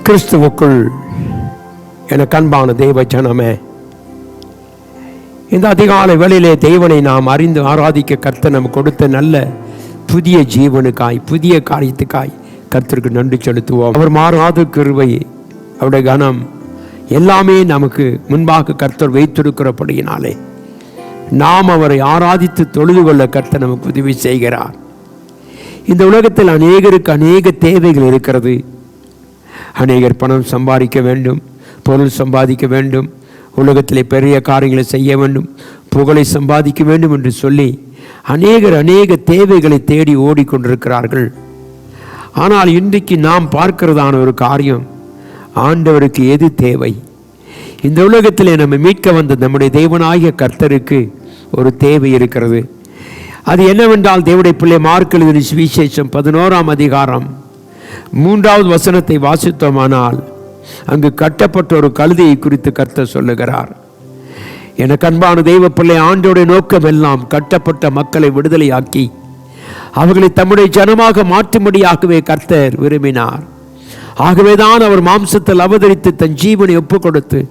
கிறிஸ்துவுக்குள் எனக்கு அன்பான தேவ ஜனமே, இந்த அதிகாலை வேளையிலே தேவனை நாம் அறிந்து ஆராதிக்க கர்த்தர் நமக்கு கொடுத்த நல்ல புதிய ஜீவனுக்காய், புதிய காரியத்துக்காய் கர்த்தருக்கு நன்றி செலுத்துவோம். அவர் மாறாத கிருபை, அவருடைய கனம் எல்லாமே நமக்கு முன்பாக கர்த்தர் வைத்திருக்கிறபடியினாலே நாம் அவரை ஆராதித்து தொழுது கொள்ள கர்த்தர் நமக்கு உதவி செய்கிறார். இந்த உலகத்தில் அநேகருக்கு அநேக தேவைகள் இருக்கிறது. அநேகர் பணம் சம்பாதிக்க வேண்டும், பொருள் சம்பாதிக்க வேண்டும், உலகத்திலே பெரிய காரியங்களை செய்ய வேண்டும், புகழை சம்பாதிக்க வேண்டும் என்று சொல்லி அநேகர் அநேக தேவைகளை தேடி ஓடிக்கொண்டிருக்கிறார்கள். ஆனால் இன்றைக்கு நாம் பார்க்கிறதான ஒரு காரியம், ஆண்டவருக்கு எது தேவை? இந்த உலகத்திலே நம்ம மீட்க வந்த நம்முடைய தேவனாகிய கர்த்தருக்கு ஒரு தேவை இருக்கிறது. அது என்னவென்றால், தேவனுடைய பிள்ளை மார்க் எழுதின சுவிசேஷம் 11ஆம் அதிகாரம் 3வது வசனத்தை வாசித்தோமானால், அங்கு கட்டப்பட்ட ஒரு கழுதையை குறித்து கர்த்தர் சொல்லுகிறார். எனக்கு அன்பான தெய்வ பிள்ளை, ஆண்டோடைய நோக்கம் எல்லாம் கட்டப்பட்ட மக்களை விடுதலையாக்கி அவர்களை தம்முடைய ஜனமாக மாற்றும்படியாகவே கர்த்தர் விரும்பினார். ஆகவேதான் அவர் மாம்சத்தில் அவதரித்து தன் ஜீவனை ஒப்புக் கொடுத்து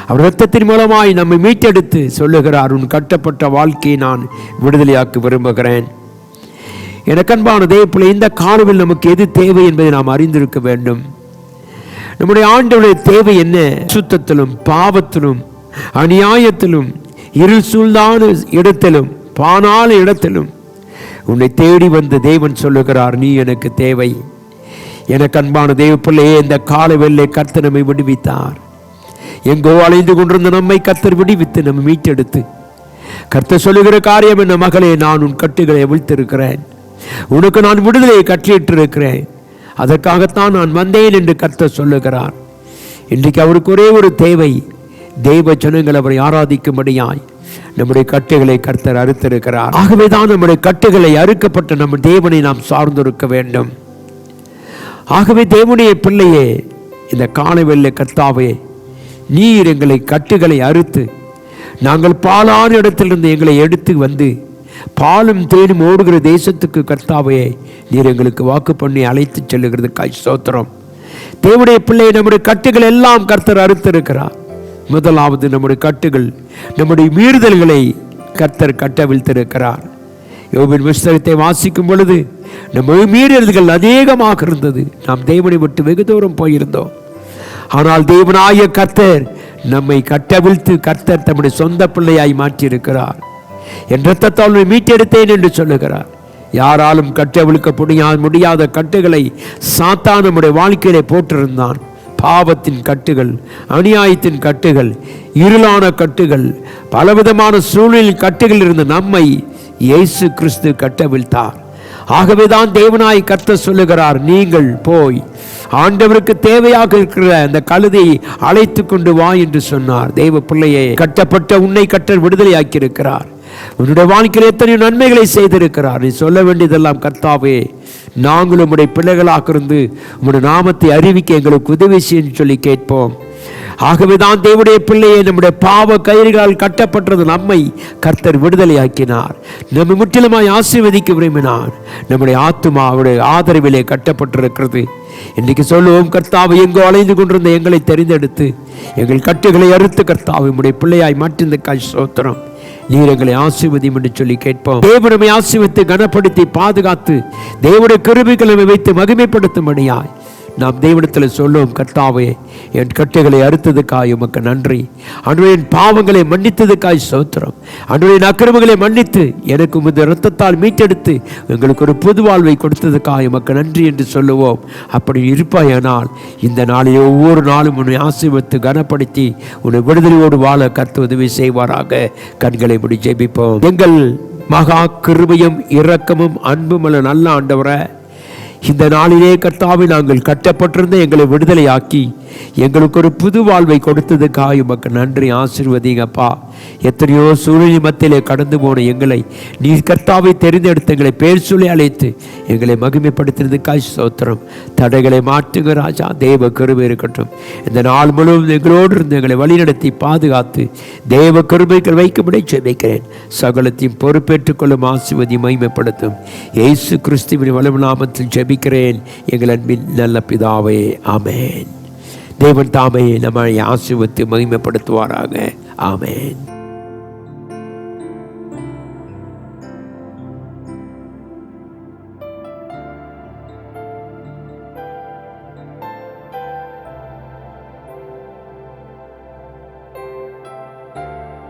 அவர் இரத்தத்தின் மூலமாய் நம்மை மீட்டெடுத்து சொல்லுகிறார், உன் கட்டப்பட்ட வாழ்க்கையை நான் விடுதலையாக்க விரும்புகிறேன். எனக்கு அன்பான தேவப்பிள்ளை, இந்த காலவில் நமக்கு எது தேவை என்பதை நாம் அறிந்திருக்க வேண்டும். நம்முடைய ஆண்டவருடைய தேவை என்ன? சுத்தத்திலும் பாவத்திலும் அநியாயத்திலும் இருள் சூழ்ந்தான இடத்திலும் பானான இடத்திலும் உன்னை தேடி வந்த தேவன் சொல்லுகிறார், நீ எனக்கு தேவை. எனக்கு அன்பான தேவப்பிள்ளையே, இந்த காலவெல்லை கர்த்தர் நம்மை விடுவித்தார். எங்கோ அலைந்து கொண்டிருந்த நம்மை கர்த்தர் விடுவித்து நம்ம மீட்டெடுத்து கர்த்தர் சொல்லுகிற காரியம் என்ன? மகளே, நான் உன் கட்டுகளை அவிழ்த்திருக்கிறேன், உனக்கு நான் விடுதலையை கற்றிட்டிருக்கிறேன், அதற்காகத்தான் நான் வந்தேன் என்று கர்த்தர் சொல்லுகிறார். இன்றைக்கு அவருக்கு ஒரே ஒரு தேவை, தெய்வ ஜனங்கள் அவரை ஆராதிக்கும்படியாய் நம்முடைய கட்டுகளை கர்த்தர் அறுத்திருக்கிறார். ஆகவேதான் நம்முடைய கட்டுகளை அறுக்கப்பட்ட நம்ம தேவனை நாம் சார்ந்திருக்க வேண்டும். ஆகவே தேவனுடைய பிள்ளையே, இந்த காலவெல்லை கர்த்தாவே, நீர் எங்களை கட்டுகளை அறுத்து நாங்கள் பாலான இடத்திலிருந்து எங்களை எடுத்து வந்து பாலும் தேனும் ஓடுகிற தேசத்துக்கு கர்த்தாவே நீர் எங்களுக்கு வாக்கு பண்ணி அழைத்து செல்லுகிறதுக்காய் ஸ்தோத்திரம். தேவனுடைய பிள்ளை, நம்முடைய கட்டுகள் எல்லாம் கர்த்தர் அறுத்திருக்கிறார். முதலாவது நம்முடைய கட்டுகள், நம்முடைய மீறுதல்களை கர்த்தர் கட்டவிழ்த்திருக்கிறார். யோபின் புஸ்தகத்தை வாசிக்கும் பொழுது நம்ம மீறுதல்கள் அநேகமாக இருந்தது. நாம் தேவனை விட்டு வெகு தூரம் போயிருந்தோம். ஆனால் தேவனாய கர்த்தர் நம்மை கட்டவிழ்த்து கர்த்தர் தம்முடைய சொந்த பிள்ளையாய் மாற்றியிருக்கிறார். என் இரத்தத்தால் மீட்டெடுத்தேன் என்று சொல்லுகிறார். யாராலும் கட்டவிழ்க்க முடியாத கட்டுகளை சாத்தான் நம்முடைய வாழ்க்கையிலே போட்டிருந்தான். பாவத்தின் கட்டுகள், அநியாயத்தின் கட்டுகள், இருளான கட்டுகள், பலவிதமான சூழ்நிலையில் கட்டுகள் இருந்த நம்மை இயேசு கிறிஸ்து கட்டவிழ்த்தார். ஆகவேதான் தேவனாய் கர்த்தர் சொல்லுகிறார், நீங்கள் போய் ஆண்டவருக்கு தேவையாக இருக்கிற அந்த கழுதையை அழைத்து கொண்டு வா என்று சொன்னார். தெய்வ பிள்ளையை, கட்டப்பட்ட உன்னை கர்த்தர் விடுதலையாக்கி இருக்கிறார். உன்னுடைய வாழ்க்கையில் எத்தனையோ நன்மைகளை செய்திருக்கிறார். நீ சொல்ல வேண்டியதெல்லாம், கர்த்தாவே, நாங்களும் உம்முடைய பிள்ளைகளாக இருந்து உம்முடைய நாமத்தை அறிவிக்க எங்களுக்கு உதவி செய்ய சொல்லி கேட்போம். ஆகவேதான் தேவனுடைய பிள்ளையை, நம்முடைய பாவ கயிறுகளால் கட்டப்பட்டது நம்மை கர்த்தர் விடுதலையாக்கினார். நம்மை முற்றிலுமாய் ஆசீர்வதிக்க விரும்பினார். நம்முடைய ஆத்துமா அவருடைய ஆதரவிலே கட்டப்பட்டிருக்கிறது. இன்றைக்கு சொல்லுவோம், கர்த்தாவை, எங்கோ அலைந்து கொண்டிருந்த எங்களை தெரிந்தெடுத்து எங்கள் கட்டுகளை அறுத்து கர்த்தாவை உம்முடைய பிள்ளையாய் மாற்றிருந்தக்காய் ஸ்தோத்திரம். நீர் எங்களை ஆசீர்வதியும் என்று சொல்லி கேட்போம். தேவனை ஆசீர்வதித்து கனப்படுத்தி பாதுகாத்து தேவனுடைய கிருபைகளை வைத்து மகிமைப்படுத்தும்படியாய் நாம் தேவனிடத்தில் சொல்லுவோம், கர்த்தாவே, என் கட்டுகளை அறுத்ததுக்காய் உமக்கு நன்றி. ஆண்டவரே, என் பாவங்களை மன்னித்ததுக்காய் ஸ்தோத்திரம். ஆண்டவரே, என் அக்கிரமங்களை மன்னித்து எனக்கு உமது இரத்தத்தால் மீட்டெடுத்து எங்களுக்கு ஒரு புது வாழ்வை கொடுத்ததுக்காய் உமக்கு நன்றி என்று சொல்லுவோம். அப்படி இருப்பாயானால் இந்த நாளில் ஒவ்வொரு நாளும் உன்னை ஆசீர்வதித்து கனப்படுத்தி உன்னை விடுதலையோடு வாழ கர்த்தர் உதவி செய்வாராக. கண்களை மூடி ஜெபிப்போம். எங்கள் மகா கிருபையும் இரக்கமும் அன்பும் உள்ள நல்ல ஆண்டவரே, இந்த நாளிலே கர்த்தாவே, நாங்கள் கட்டப்பட்டிருந்த எங்களை விடுதலையாக்கி எங்களுக்கு ஒரு புது வாழ்வை கொடுத்ததுக்காக உமக்கு நன்றி. ஆசீர்வதிங்கப்பா. எத்தனையோ சூழ்நிலை மத்தியிலே கடந்து போன எங்களை நீர் கர்த்தாவை தெரிந்தெடுத்து எங்களை பேர் சொல்லி அழைத்து எங்களை மகிமைப்படுத்தினதுக்காய் ஸ்தோத்திரம். தடைகளை மாற்றுங்க ராஜா. தேவ கிருபை இருக்கட்டும். இந்த நாள் முழுவதும் எங்களோடு இருந்து எங்களை வழிநடத்தி பாதுகாத்து தேவ கிருபைகள் வைக்கும்படி ஜெபிக்கிறேன். சகலத்தையும் பொறுப்பேற்றுக் கொள்ளும். ஆசீர்வதி மகிமைப்படுத்தும். இயேசு கிறிஸ்துவின் வல்லமையுள்ள நாமத்தில் ஜெபிக்கிறேன் எங்கள் அன்பின் நல்ல பிதாவே. ஆமென். தேவன் தாமே நம்மை ஆசீர்வதித்து மகிமைப்படுத்துவாராக. ஆமென்.